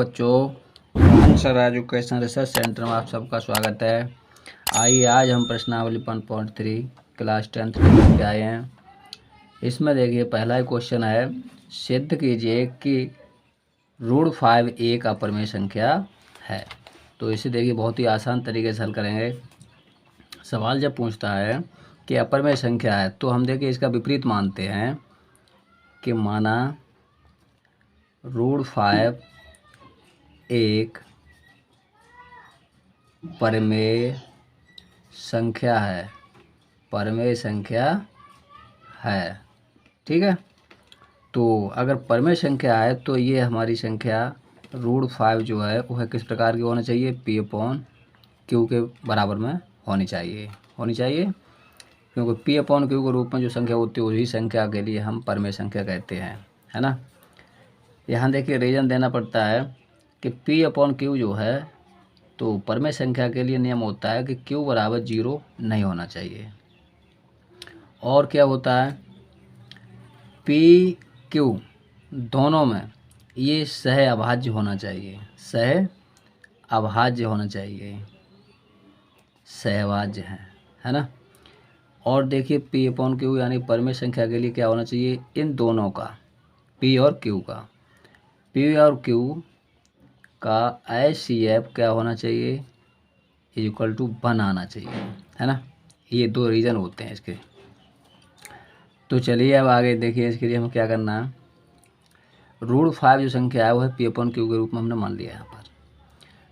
बच्चों, answer education research centre में आप सबका स्वागत है। आइए आज हम प्रश्नावली 1.3 क्लास 10th के आए हैं। इसमें देखिए पहला ही क्वेश्चन है, सिद्ध कीजिए कि √5 एक अपरिमेय संख्या है। तो इसे देखिए बहुत ही आसान तरीके से हल करेंगे। सवाल जब पूछता है कि अपरिमेय संख्या है तो हम देखिए इसका विपरीत मानते हैं कि माना √5 एक परिमेय संख्या है, परिमेय संख्या है। ठीक है, तो अगर परिमेय संख्या है तो ये हमारी संख्या √5 जो है वह किस प्रकार की होनी चाहिए, P/Q के बराबर में होनी चाहिए क्योंकि P/Q के रूप में जो संख्या होती है उसी संख्या के लिए हम परिमेय संख्या कहते हैं, है ना। यहाँ देखिए रीजन देना पड़ता है कि P/Q जो है तो परिमेय संख्या के लिए नियम होता है कि Q बराबर 0 नहीं होना चाहिए। और क्या होता है, P/Q दोनों में ये सह अभाज्य होना चाहिए, सहअभाज्य होना चाहिए, सहअभाज्य है ना। और देखिए P/Q यानी परिमेय संख्या के लिए क्या होना चाहिए, इन दोनों का P और Q का HCF क्या होना चाहिए, =1 आना चाहिए, है ना। ये दो रीज़न होते हैं इसके। तो चलिए अब आगे देखिए इसके लिए हमें क्या करना है। √5 जो संख्या है वो है P/Q के रूप में हमने मान लिया यहाँ पर।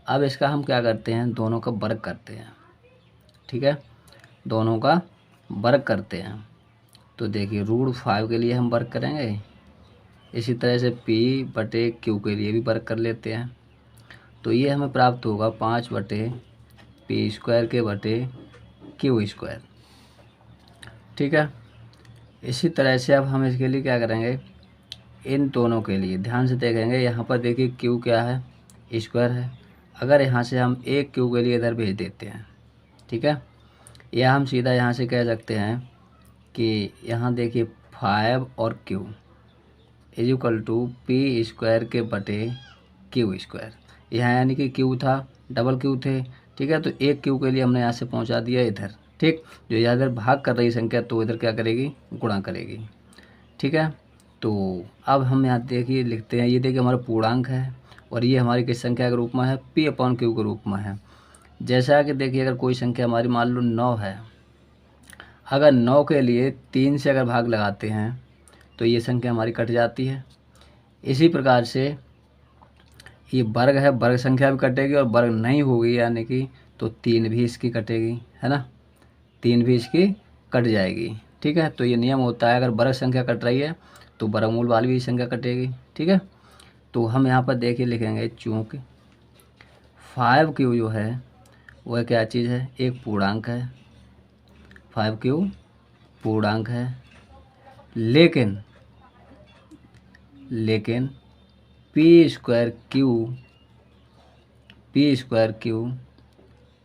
अब इसका हम क्या करते हैं, दोनों का वर्ग करते हैं। ठीक है, दोनों का वर्ग करते हैं। तो देखिए √5 के लिए हम वर्ग करेंगे, इसी तरह से P/Q के लिए भी वर्ग कर लेते हैं। तो ये हमें प्राप्त होगा 5/P² के बटे Q²। ठीक है, इसी तरह से अब हम इसके लिए क्या करेंगे, इन दोनों के लिए ध्यान से देखेंगे। यहाँ पर देखिए Q क्या है, स्क्वायर है। अगर यहाँ से हम एक Q के लिए इधर भेज देते हैं, ठीक है, या हम सीधा यहाँ से कह सकते हैं कि यहाँ देखिए 5 और Q =P² के बटे Q²। यहाँ यानी कि Q था, डबल Q थे। ठीक है, तो एक Q के लिए हमने यहाँ से पहुँचा दिया इधर। ठीक, जो यहाँ इधर भाग कर रही संख्या तो इधर क्या करेगी, गुणा करेगी। ठीक है, तो अब हम यहाँ देखिए लिखते हैं, ये देखिए हमारा पूर्णांक है और ये हमारी किस संख्या के रूप में है, P/Q के रूप में है। जैसा कि देखिए अगर कोई संख्या हमारी मान लो 9 है, अगर 9 के लिए 3 से अगर भाग लगाते हैं तो ये संख्या हमारी कट जाती है। इसी प्रकार से ये वर्ग है, वर्ग संख्या भी कटेगी और वर्ग नहीं होगी यानी कि तो 3 भी इसकी कटेगी, है ना, 3 भी इसकी कट जाएगी। ठीक है, तो ये नियम होता है, अगर वर्ग संख्या कट रही है तो वर्गमूल वाली भी संख्या कटेगी। ठीक है, तो हम यहाँ पर देखिए लिखेंगे, चूँकि 5Q जो है वह क्या चीज़ है, एक पूर्णांक है, 5Q पूर्णांक है, लेकिन P²Q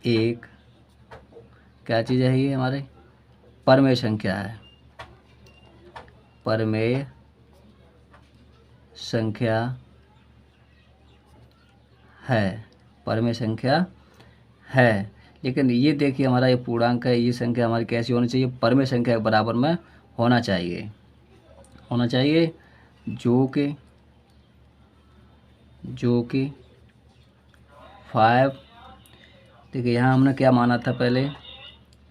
एक क्या चीज़ है, ये हमारे परिमेय संख्या है, परिमेय संख्या है, परिमेय संख्या है। लेकिन ये देखिए हमारा ये पूर्णांक है, ये संख्या हमारी कैसी होनी चाहिए, परिमेय संख्या के बराबर में होना चाहिए, जो कि 5। देखिए यहाँ हमने क्या माना था, पहले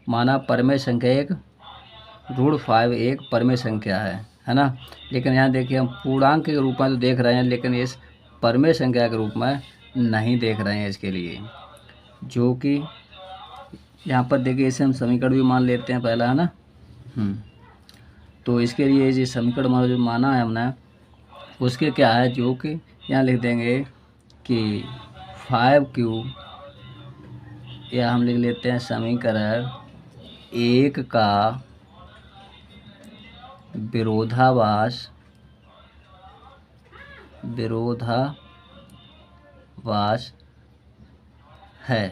माना परिमेय संख्या एक √5 एक परिमेय संख्या है ना। लेकिन यहाँ देखिए हम पूर्णांक के रूप में तो देख रहे हैं, लेकिन इस परिमेय संख्या के रूप में नहीं देख रहे हैं इसके लिए, जो कि यहाँ पर देखिए इसे हम समीकरण भी मान लेते हैं पहला, है ना। तो इसके लिए ये समीकरण जो माना है हमने उसके क्या है, जो कि यहाँ लिख देंगे कि 5Q, या हम लिख लेते हैं समीकरण 1 का विरोधाभास है।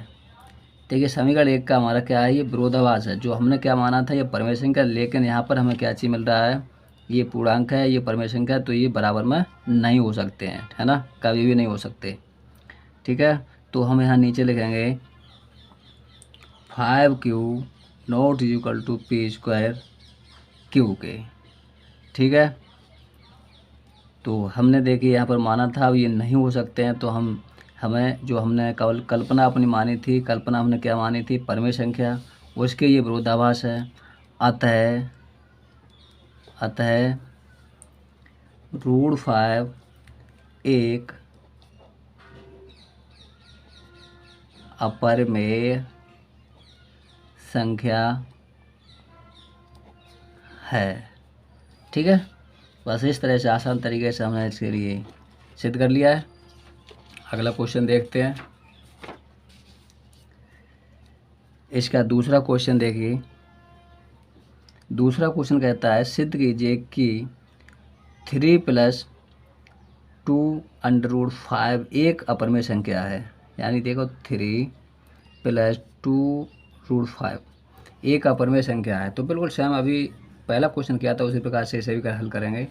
देखिए समीकरण 1 का हमारा क्या है, ये विरोधाभास है। जो हमने क्या माना था, ये परिमेय संख्या, लेकिन यहाँ पर हमें क्या चीज़ मिल रहा है, ये पूर्णांक है, ये परिमेय संख्या है, तो ये बराबर में नहीं हो सकते हैं, है ना, कभी भी नहीं हो सकते। ठीक है। तो हम यहाँ नीचे लिखेंगे 5q not is equal to P square Q के, ठीक है। तो हमने देखिए यहाँ पर माना था, अब ये नहीं हो सकते हैं, तो हमें जो हमने कल्पना अपनी मानी थी, कल्पना हमने क्या मानी थी, परमेय संख्या, उसके ये विरोधाभास है। अतः √5 एक अपरिमेय संख्या है, ठीक है। बस इस तरह से आसान तरीके से हमने इसके लिए सिद्ध कर लिया है। अगला क्वेश्चन देखते हैं। इसका दूसरा क्वेश्चन देखिए। दूसरा क्वेश्चन कहता है सिद्ध कीजिए कि 3 + 2√5 एक अपरिमेय संख्या है। यानी देखो 3 + 2√5 एक अपरिमेय संख्या है। तो बिल्कुल सेम अभी पहला क्वेश्चन किया था उसी प्रकार से इसे भी हल करेंगे।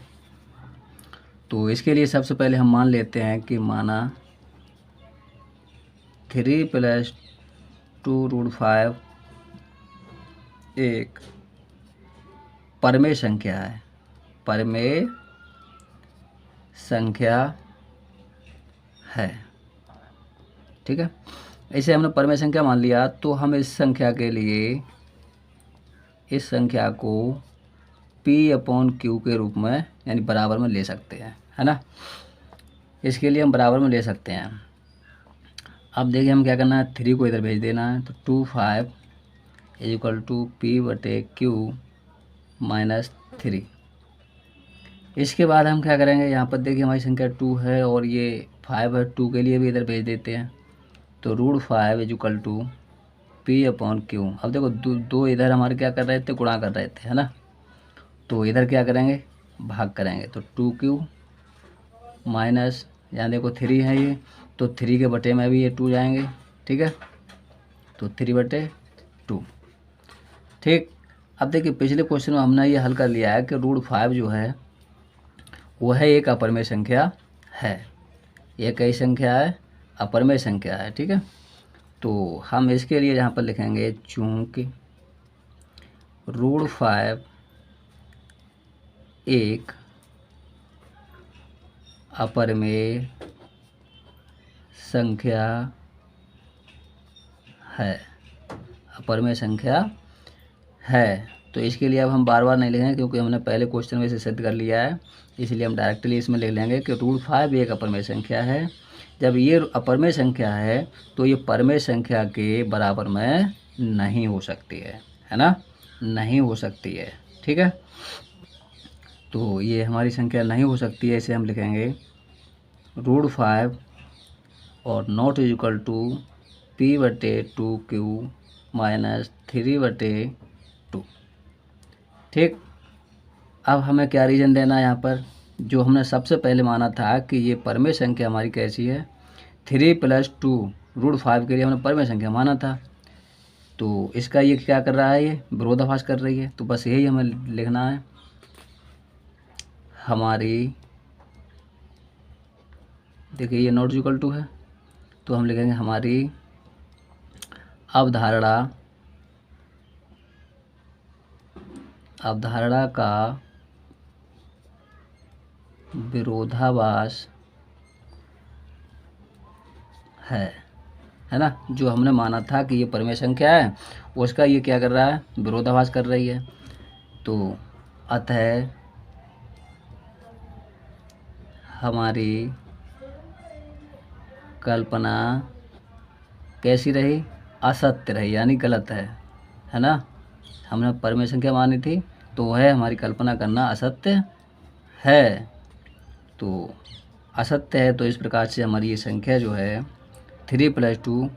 तो इसके लिए सबसे पहले हम मान लेते हैं कि माना 3 + 2√5 एक परमेय संख्या है, परमेय संख्या है, ठीक है। इसे हमने परमेय संख्या मान लिया, तो हम इस संख्या के लिए इस संख्या को P/Q के रूप में यानी बराबर में ले सकते हैं, है ना। इसके लिए हम बराबर में ले सकते हैं। अब देखिए हम क्या करना है, 3 को इधर भेज देना है। तो 25 = P/Q - 3। इसके बाद हम क्या करेंगे, यहाँ पर देखिए हमारी संख्या 2 है और ये 5 है, 2 के लिए भी इधर भेज देते हैं। तो √5 = P/Q। अब देखो दो इधर हमारे क्या कर रहे थे, गुणा कर रहे थे, है ना। तो इधर क्या करेंगे, भाग करेंगे। तो 2q माइनस, यहाँ देखो 3 है ये, तो 3 के बटे में भी ये 2 जाएंगे, ठीक है। तो 3/2, ठीक। अब देखिए पिछले क्वेश्चन में हमने ये हल कर लिया है कि √5 जो है वो है एक अपरिमेय संख्या है। ये कई संख्या है, अपरिमेय संख्या है, ठीक है। तो हम इसके लिए यहाँ पर लिखेंगे चूंकि √5 एक अपरिमेय संख्या है, अपरिमेय संख्या है। तो इसके लिए अब हम बार बार नहीं लिखेंगे क्योंकि हमने पहले क्वेश्चन में इसे सिद्ध कर लिया है। इसलिए हम डायरेक्टली इसमें लिख लेंगे कि √5 एक अपरिमेय संख्या है। जब ये अपरिमेय संख्या है तो ये परमेय संख्या के बराबर में नहीं हो सकती है ना, नहीं हो सकती है, ठीक है। तो ये हमारी संख्या नहीं हो सकती है, इसे हम लिखेंगे √5 और not is equal to P/2Q - 3/2, ठीक। अब हमें क्या रीज़न देना है यहाँ पर, जो हमने सबसे पहले माना था कि ये परमेय संख्या हमारी कैसी है, 3 + 2 √5 के लिए हमने परमेय संख्या माना था। तो इसका ये क्या कर रहा है, ये विरोधाभास कर रही है। तो बस यही हमें लिखना है, हमारी देखिए ये नॉट इक्वल टू है, तो हम लिखेंगे हमारी अवधारणा का विरोधाभास है ना। जो हमने माना था कि ये परमेय संख्या है उसका ये क्या कर रहा है, विरोधाभास कर रही है। तो अतः हमारी कल्पना कैसी रही, असत्य रही, यानी गलत है ना। हमने परमेय संख्या मानी थी तो वह हमारी कल्पना करना असत्य है। तो असत्य है, तो इस प्रकार से हमारी ये संख्या जो है 3 + 2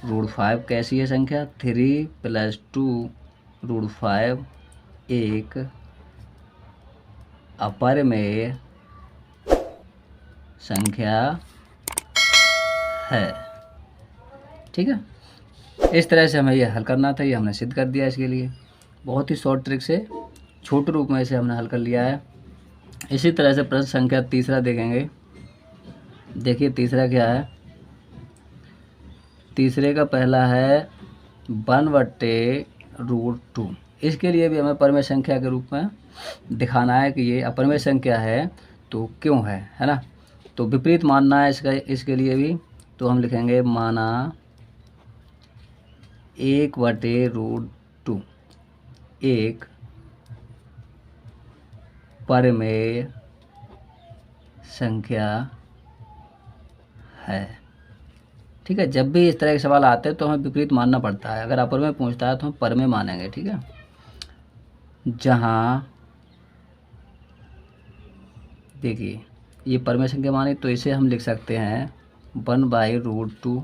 √5 कैसी है संख्या, 3 + 2 √5 एक अपरिमेय संख्या है, ठीक है। इस तरह से हमें यह हल करना था, ये हमने सिद्ध कर दिया। इसके लिए बहुत ही शॉर्ट ट्रिक से छोटे रूप में इसे हमने हल कर लिया है। इसी तरह से प्रश्न संख्या तीसरा देखेंगे। देखिए तीसरा क्या है, तीसरे का पहला है 1/√2। इसके लिए भी हमें परमेय संख्या के रूप में दिखाना है कि ये अपरमेय संख्या है तो क्यों है ना। तो विपरीत मानना है इसके लिए भी, तो हम लिखेंगे माना 1/√2 एक परमेय संख्या है। ठीक है, जब भी इस तरह के सवाल आते हैं तो हमें विपरीत मानना पड़ता है। अगर अपरमेय पूछता है तो हम परमेय मानेंगे। ठीक है, जहाँ देखिए ये परमेय संख्या मानी तो इसे हम लिख सकते हैं 1/√2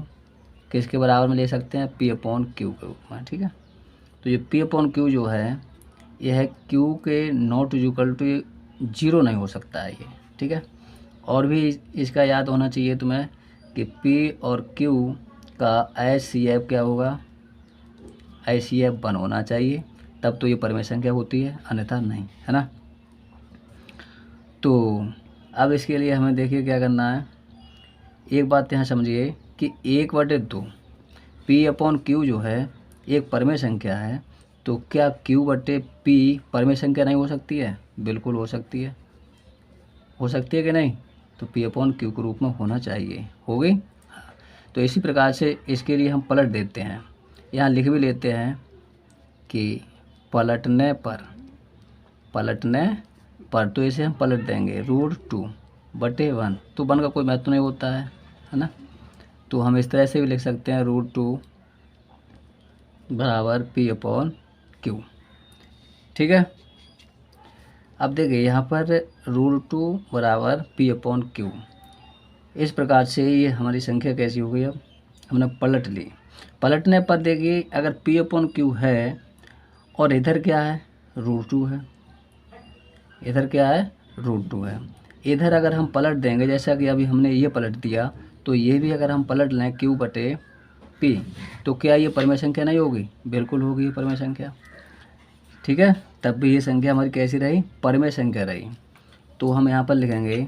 किसके बराबर में ले सकते हैं, P/Q के रूप में। ठीक है, तो ये P/Q जो है यह है Q के नॉट इक्वल टू 0 नहीं हो सकता है ये। ठीक है, और भी इसका याद होना चाहिए तुम्हें कि P और Q का HCF क्या होगा, HCF 1 होना चाहिए, तब तो ये परमेय संख्या होती है, अन्यथा नहीं, है ना। तो अब इसके लिए हमें देखिए क्या करना है। एक बात यहाँ समझिए कि 1/2 P/Q जो है एक परमेय संख्या है, तो क्या Q/P परमेय संख्या नहीं हो सकती है? बिल्कुल हो सकती है। हो सकती है कि नहीं? तो P/Q के रूप में होना चाहिए। हो गई? तो इसी प्रकार से इसके लिए हम पलट देते हैं, यहाँ लिख भी लेते हैं कि पलटने पर तो इसे हम पलट देंगे √2/1। तो 1 का कोई महत्व नहीं होता है ना। तो हम इस तरह से भी लिख सकते हैं √2 बराबर P/Q। ठीक है, अब देखिए यहाँ पर √2 बराबर P/Q। इस प्रकार से ये हमारी संख्या कैसी हो गई, अब हमने पलट ली। पलटने पर देखिए अगर P/Q है और इधर क्या है, √2 है, इधर क्या है, √2 है। इधर अगर हम पलट देंगे, जैसा कि अभी हमने ये पलट दिया, तो ये भी अगर हम पलट लें Q/P, तो क्या ये परमेय संख्या नहीं होगी? बिल्कुल होगी ये परमेय संख्या। ठीक है, तब भी ये संख्या हमारी कैसी रही, परमेय संख्या रही। तो हम यहाँ पर लिखेंगे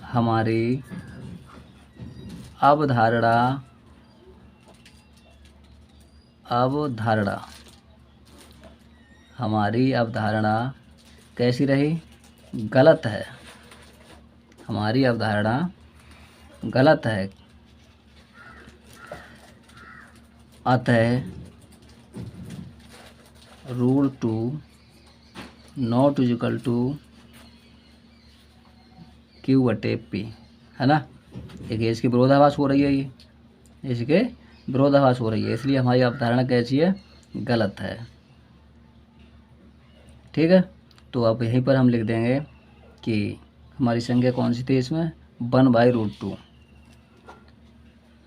हमारी अवधारणा हमारी अवधारणा कैसी रही, गलत है। हमारी अवधारणा गलत है, अतः √2 नॉट इक्वल टू Q/P, है ना। देखिए इसकी विरोधाभास हो रही है, ये इसके विरोधाभास हो रही है, इसलिए हमारी अवधारणा कैसी है, गलत है। ठीक है, तो अब यहीं पर हम लिख देंगे कि हमारी संख्या कौन सी थी इसमें, 1/√2,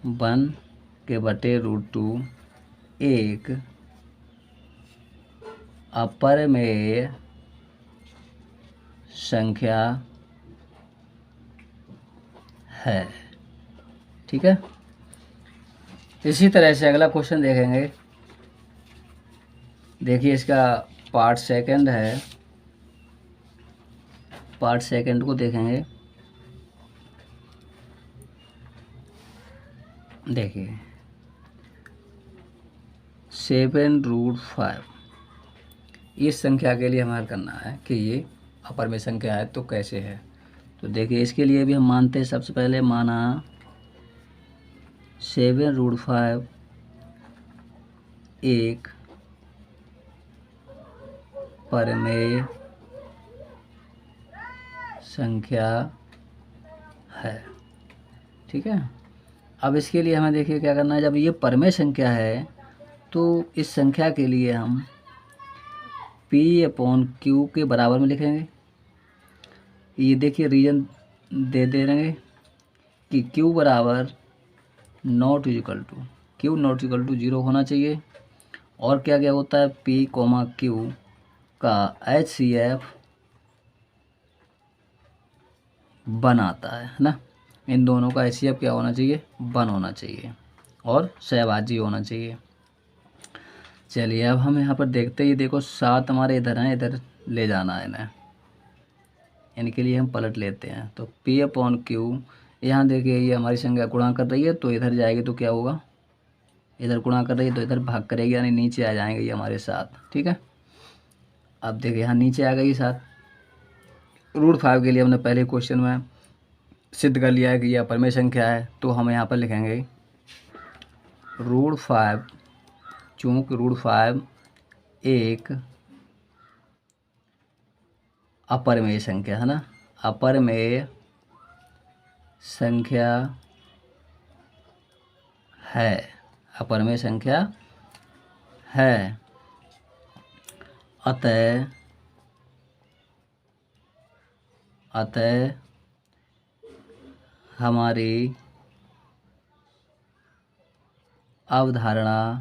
1/√2 एक अपरमेय संख्या है। ठीक है, इसी तरह से अगला क्वेश्चन देखेंगे। देखिए इसका पार्ट सेकंड है, पार्ट सेकंड को देखेंगे। देखिए 7√5, इस संख्या के लिए हमारा करना है कि ये अपरमेय संख्या है तो कैसे है। तो देखिए इसके लिए भी हम मानते हैं, सबसे पहले माना 7√5 एक परमेय संख्या है। ठीक है, अब इसके लिए हमें देखिए क्या करना है। जब ये परमेय संख्या है तो इस संख्या के लिए हम P/Q के बराबर में लिखेंगे। ये देखिए रीजन दे देंगे कि Q बराबर नॉट इक्वल टू 0 होना चाहिए। और क्या क्या होता है, P/Q का HCF 1 आता है ना। इन दोनों का HCF क्या होना चाहिए, 1 होना चाहिए और सहभाज्य होना चाहिए। चलिए अब हम यहाँ पर देखते ही, देखो 7 हमारे इधर हैं, इधर ले जाना है इन्हें, इनके लिए हम पलट लेते हैं। तो P/Q यहाँ देखिए ये हमारी संख्या गुणा कर रही है, तो इधर जाएगी तो क्या होगा, इधर गुणा कर रही है तो इधर भाग करेगी, यानी नीचे आ जाएंगे ये हमारे साथ। ठीक है, अब देखिए यहाँ नीचे आ गई 7। √5 के लिए हमने पहले क्वेश्चन में सिद्ध कर लिया है कि यह अपरिमेय संख्या है, तो हम यहाँ पर लिखेंगे √5, चूँकि √5 एक अपरिमेय संख्या है ना, अपरिमेय संख्या है, अपरिमेय संख्या है, अतः हमारी अवधारणा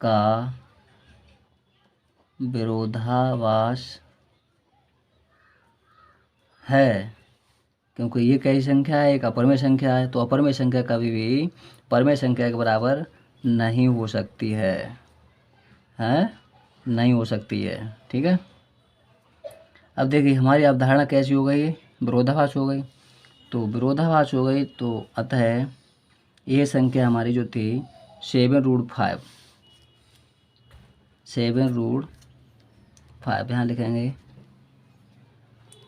का विरोधाभास है, क्योंकि ये कैसी संख्या है, एक अपरिमेय संख्या है, तो अपरिमेय संख्या कभी भी परिमेय संख्या के बराबर नहीं हो सकती है, नहीं हो सकती है। ठीक है, अब देखिए हमारी अवधारणा कैसी हो गई, विरोधाभास हो गई, तो विरोधाभास हो गई, तो अतः ये संख्या हमारी जो थी 7√5, 7√5 यहाँ लिखेंगे,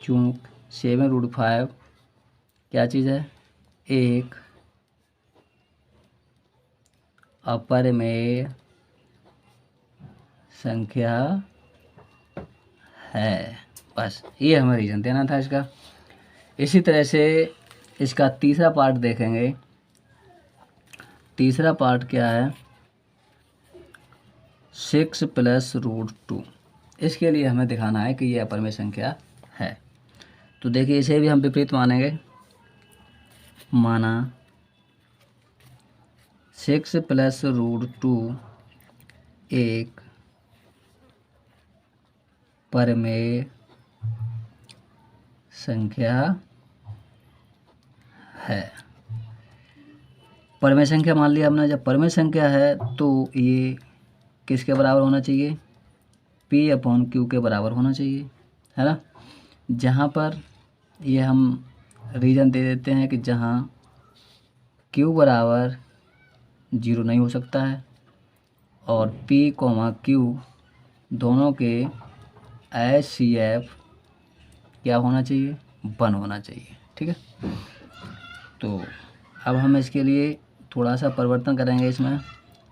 चूँकि 7√5 क्या चीज़ है, एक अपरिमेय संख्या है। बस ये हमें रीज़न देना था इसका। इसी तरह से इसका तीसरा पार्ट देखेंगे। तीसरा पार्ट क्या है, 6 + √2। इसके लिए हमें दिखाना है कि ये अपरिमेय संख्या है। तो देखिए इसे भी हम विपरीत मानेंगे, माना 6 + √2 एक परिमेय संख्या है। परिमेय संख्या मान लिया हमने, जब परिमेय संख्या है तो ये किसके बराबर होना चाहिए, P/Q के बराबर होना चाहिए, है ना। जहाँ पर ये हम रीज़न दे देते हैं कि जहाँ Q बराबर 0 नहीं हो सकता है और P/Q दोनों के HCF क्या होना चाहिए, 1 होना चाहिए। ठीक है, तो अब हम इसके लिए थोड़ा सा परिवर्तन करेंगे इसमें।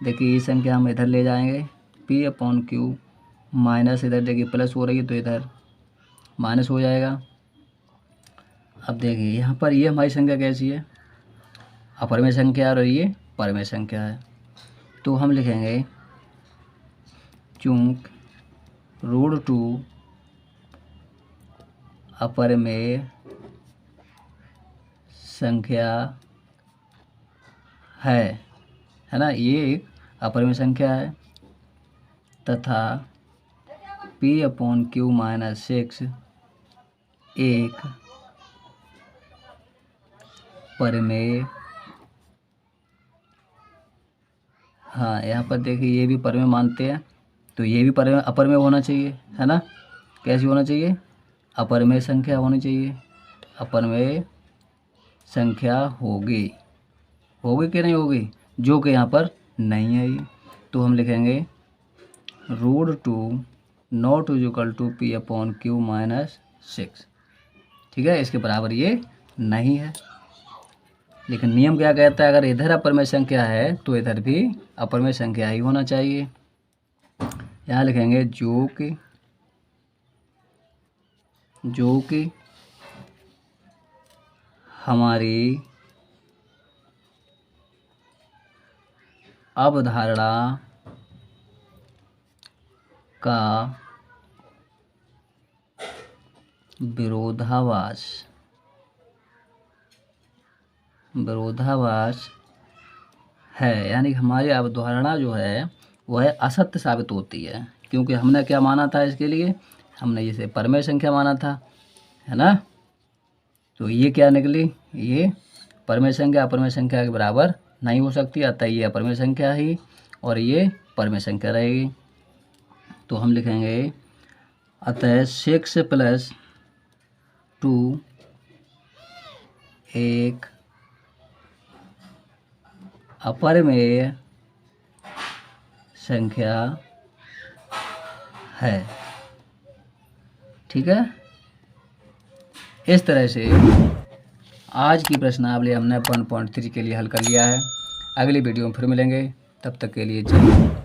देखिए ये संख्या हम इधर ले जाएंगे, P/Q माइनस, इधर देखिए प्लस हो रही है तो इधर माइनस हो जाएगा। अब देखिए यहाँ पर ये हमारी संख्या कैसी है, अपरिमेय संख्या और ये परिमेय संख्या है, तो हम लिखेंगे चूँकि √2 अपरिमेय संख्या है ना, ये एक अपरिमेय संख्या है, तथा P/Q - 6 एक परिमेय, हाँ यहाँ पर देखिए ये भी परिमेय मानते हैं, तो ये भी परिमेय अपरिमेय होना चाहिए, है ना। कैसी होना चाहिए, अपरिमेय संख्या होनी चाहिए, अपरिमेय संख्या होगी कि नहीं होगी, जो कि यहाँ पर नहीं है। तो हम लिखेंगे √2 not = P/Q - 6। ठीक है, इसके बराबर ये नहीं है। लेकिन नियम क्या कहता है, अगर इधर अपरिमेय संख्या है तो इधर भी अपरिमेय संख्या ही होना चाहिए। यहाँ लिखेंगे जो कि हमारी अवधारणा का विरोधाभास है, यानी हमारी अवधारणा जो है वह असत्य साबित होती है, क्योंकि हमने क्या माना था, इसके लिए हमने इसे परिमेय संख्या माना था, है ना। तो ये क्या निकली, ये परिमेय संख्या अपरिमेय संख्या के बराबर नहीं हो सकती, अतः ये अपरिमेय संख्या ही और ये परिमेय संख्या रहेगी। तो हम लिखेंगे अतः 6 + 2 एक अपरिमेय संख्या है। ठीक है, इस तरह से आज की प्रश्नावली हमने 1.3 के लिए हल कर लिया है। अगली वीडियो में फिर मिलेंगे, तब तक के लिए जय हिंद।